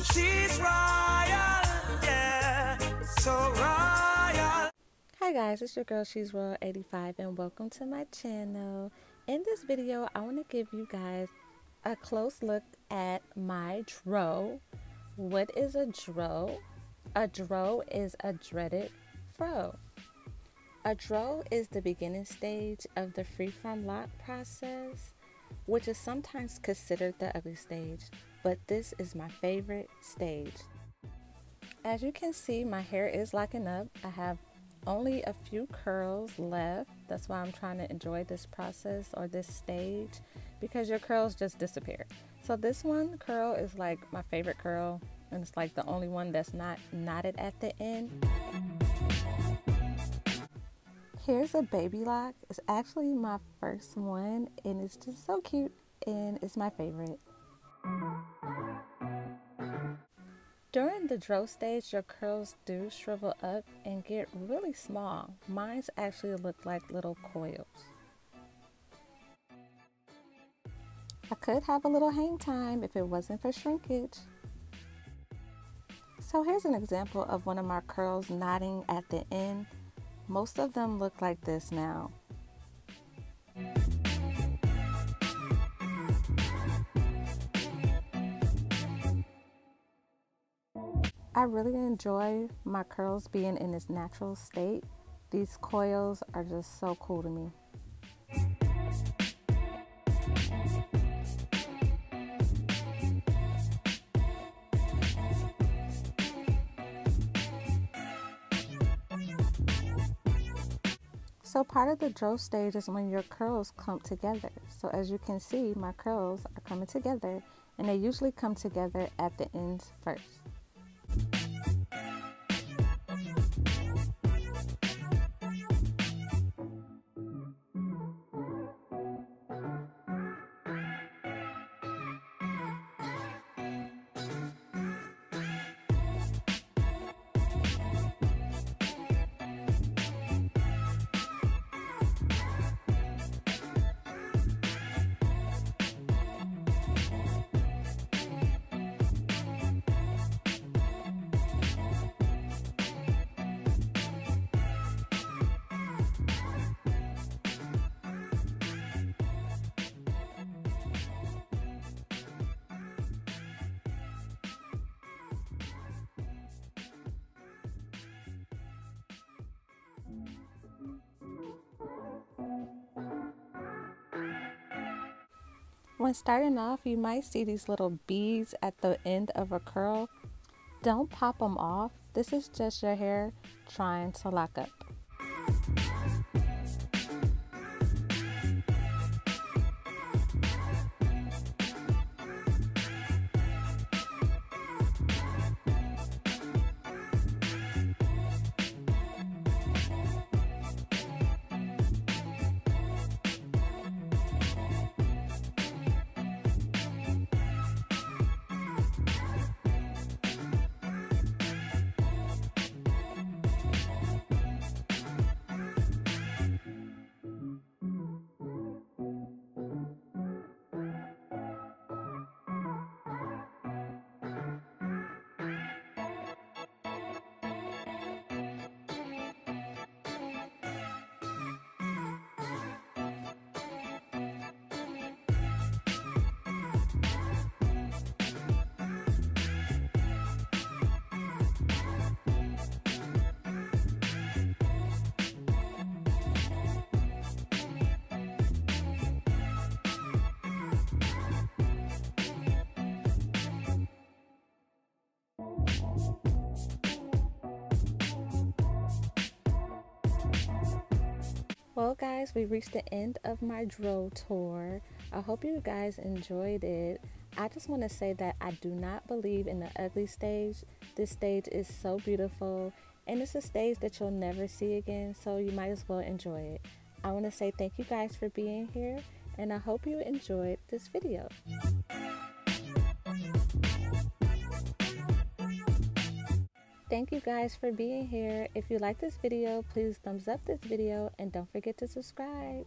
She's royal, yeah, so royal. Hi guys, it's your girl She's Royal 85 and welcome to my channel. In this video, I want to give you guys a close look at my dro. What is a dro? A dro is a dreaded fro. A dro is the beginning stage of the Freeform Loc process, which is sometimes considered the ugly stage, but this is my favorite stage. As you can see, my hair is locking up. I have only a few curls left. That's why I'm trying to enjoy this process or this stage, because your curls just disappear. So this one curl is like my favorite curl, and it's like the only one that's not knotted at the end. Here's a baby lock. It's actually my first one and it's just so cute and it's my favorite. During the dro stage, your curls do shrivel up and get really small. Mine actually look like little coils. I could have a little hang time if it wasn't for shrinkage. So here's an example of one of my curls knotting at the end. Most of them look like this now. I really enjoy my curls being in its natural state. These coils are just so cool to me. So part of the dro stage is when your curls clump together. So as you can see, my curls are coming together, and they usually come together at the ends first. When starting off, you might see these little beads at the end of a curl. Don't pop them off. This is just your hair trying to lock up. Well guys, we reached the end of my dro tour. I hope you guys enjoyed it. I just want to say that I do not believe in the ugly stage. This stage is so beautiful and it's a stage that you'll never see again, so you might as well enjoy it. I want to say thank you guys for being here and I hope you enjoyed this video. Thank you guys for being here. If you like this video, please thumbs up this video and don't forget to subscribe.